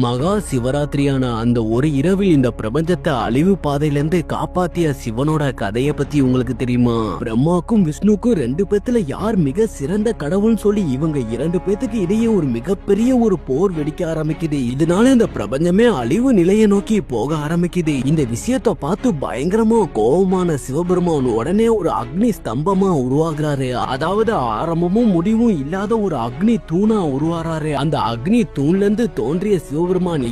மகா சிவராத்திரியான அந்த ஒரு இரவில் இந்த பிரபஞ்சத்தை அழிவு பாதையிலிருந்து காப்பாத்திய சிவனோட கதைய பத்தி உங்களுக்கு தெரியுமா? பிரம்மாக்கும் விஷ்ணுக்கும் ரெண்டு பேத்துல யார் மிக சிறந்த கடவுள்னு சொல்லி இவங்க இரண்டு பேத்துக்கு இடையே ஒரு மிகப்பெரிய ஒரு போர் வெடிக்க ஆரம்பிக்குது. இதனால இந்த பிரபஞ்சமே அழிவு நிலையை நோக்கி போக ஆரம்பிக்குது. இந்த விஷயத்த பார்த்து பயங்கரமா கோபமான சிவபெருமான் உடனே ஒரு அக்னி ஸ்தம்பமா உருவாகிறாரு. அதாவது ஆரம்பமும் முடிவும் இல்லாத ஒரு அக்னி தூணா உருவாறாரு. அந்த அக்னி தூண்ல இருந்து தோன்றிய சிவபெருமான்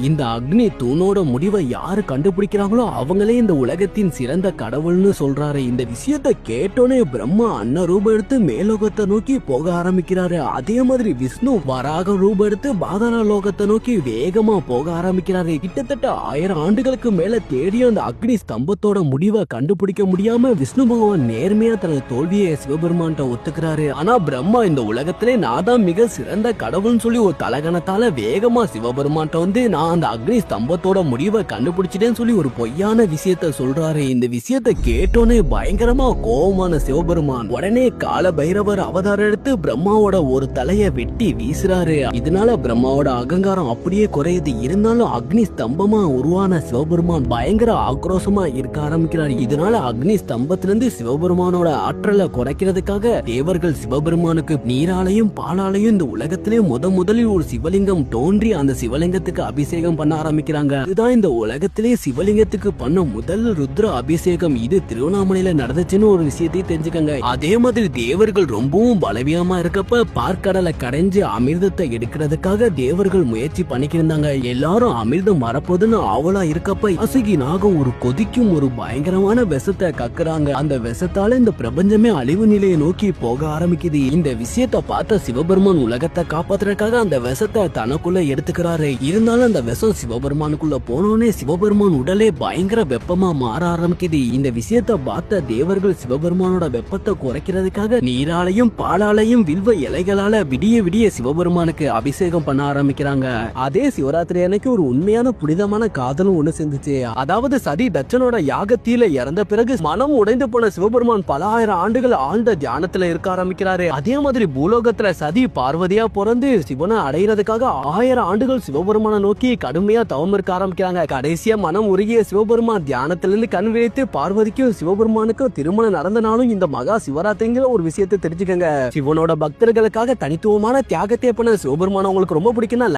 இந்த அக்னி தூணோட முடிவை யாரு கண்டுபிடிக்கிறாங்களோ அவங்களே இந்த உலகத்தின் சிறந்த கடவுள்னு சொல்றாரு. இந்த விஷயத்தை கேட்டோனே பிரம்மா அன்ன ரூபம் எடுத்து மேலோகத்தை நோக்கி போக ஆரம்பிக்கிறாரு. அதே மாதிரி விஷ்ணு வராக ரூபம் எடுத்து பாதாள லோகத்தை நோக்கி வேகமா போக ஆரம்பிக்கிறாரு. கிட்டத்தட்ட 1000 ஆண்டுகளுக்கு மேல தேடிய அந்த அக்னி ஸ்தம்பத்தோட முடிவை கண்டுபிடிக்க முடியாம விஷ்ணு பகவான் நேர்மையா தனது தோல்வியை சிவபெருமான்ட்ட ஒத்துக்கிறாரு. ஆனா பிரம்மா இந்த உலகத்திலே நான் தான் மிக சிறந்த கடவுள்னு சொல்லி ஒரு தலகணத்தால வேகமா சிவபெருமான்ட்ட நான் அந்த அக்னி ஸ்தம்பத்தோட முடிவை கண்டுபிடிச்சிட்டேன்னு சொல்லி ஒரு பொய்யான விஷயத்த சொல்றாரு. இந்த விஷயத்தை கேட்டோன்னே பயங்கரமா கோபமான சிவபெருமான் உடனே கால பைரவர் அவதாரம் எடுத்து பிரம்மாவோட ஒரு தலைய வெட்டி வீசுறாரு. இதனால பிரம்மாவோட அகங்காரம் அப்படியே குறையுது. இருந்தாலும் அக்னி ஸ்தம்பமா உருவான சிவபெருமான் பயங்கர ஆக்ரோஷமா இருக்க ஆரம்பிக்கிறார். இதனால அக்னி ஸ்தம்பத்திலிருந்து சிவபெருமானோட ஆற்றலை குறைக்கிறதுக்காக தேவர்கள் சிவபெருமானுக்கு நீராலையும் பாலாலையும் இந்த உலகத்திலே முதலில் ஒரு சிவலிங்கம் தோன்றி அந்த சிவலிங்கத்துக்கு அபிஷேகம் பண்ண ஆரம்பிக்கிறாங்க. இதுதான் இந்த உலகத்திலே சிவலிங்கத்துக்கு பண்ண முதல் ருத்ர அபிஷேகம். இது திருவண்ணாமலையில நடந்துச்சுன்னு ஒரு விஷயத்தை தெரிஞ்சுக்கங்க. அதே மாதிரி தேவர்கள் ரொம்பவும் பலவீனமா இருக்கப்ப பார்க்கடலை கடைஞ்சு அமிர்தத்தை எடுக்கிறதுக்காக தேவர்கள் முயற்சி பண்ணிக்கிருந்தாங்க. எல்லாரும் அமிர்தம் வரப்போதுன்னு ஆவலா இருக்கப்ப அசுகி நாகம் ஒரு கொதிக்கும் ஒரு பயங்கரமான விஷத்தை கக்குறாங்க. அந்த விஷத்தால இந்த பிரபஞ்சமே அழிவு நிலையை நோக்கி போக ஆரம்பிக்குது. இந்த விஷயத்தை பார்த்த சிவபெருமான் உலகத்தை காப்பாத்துறதுக்காக அந்த விஷத்தை தனக்குள்ள எடுத்துக்கிறாரு. இருந்தாலும் அந்த விஷம் சிவபெருமானுக்குள்ள போனோனே சிவபெருமான் உடலே பயங்கர வெப்பமா மாற ஆரம்பிக்குது. இந்த விஷயத்தை பார்த்த தேவர்கள் சிவபெருமானோட வெப்பத்தை குறைக்கிறதுக்காக நீராலையும் பாலாலையும் வில்வ இலைகளால விடிய சிவபெருமானுக்கு அபிஷேகம் பண்ண ஆரம்பிக்கிறாங்க. அதே சிவராத்திரி அன்னைக்கு ஒரு உண்மையான புனிதமான காதலும் ஒண்ணு செஞ்சுச்சு. அதாவது சதி தட்சனோட யாகத்தில இறந்த பிறகு மனம் உடைந்து போன சிவபெருமான் பல ஆயிரம் ஆண்டுகள் ஆழ்ந்த தியானத்துல இருக்க ஆரம்பிக்கிறாரு. அதே மாதிரி பூலோகத்துல சதி பார்வதியா பிறந்து சிவனை அடைகிறதுக்காக 1000 ஆண்டுகள் சிவபெருமான நோக்கி கடுமையா தவம் இருக்க ஆரம்பிக்கிறாங்க. கடைசியா மனம் உருகிய சிவபெருமான் தியானத்திலிருந்து கண் விழித்து பார்வதிக்கும் சிவபெருமானுக்கும் திருமணம் நடந்த நாளும் இந்த மகா சிவராத்திரிங்கிற ஒரு விஷயத்தை தெரிஞ்சுக்கங்க. சிவனோட பக்தர்களுக்காக தனித்துவமான தியாகத்தை பண்ண சிவபெருமான உங்களுக்கு ரொம்ப பிடிக்கும்னா